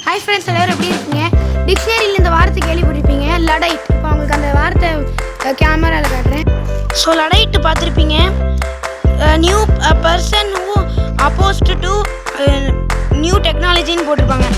Hi friends, எல்லோரும் எப்படி இருக்கீங்க? டிக்ஷனரியில் இந்த வார்த்தை கேள்விப்பட்டிருப்பீங்க, லடைட். இப்போ உங்களுக்கு அந்த வார்த்தை கேமராவில் காட்டுறேன். ஸோ லடைட் பார்த்துருப்பீங்க. New person who opposed to new டெக்னாலஜின்னு போட்டிருப்பாங்க.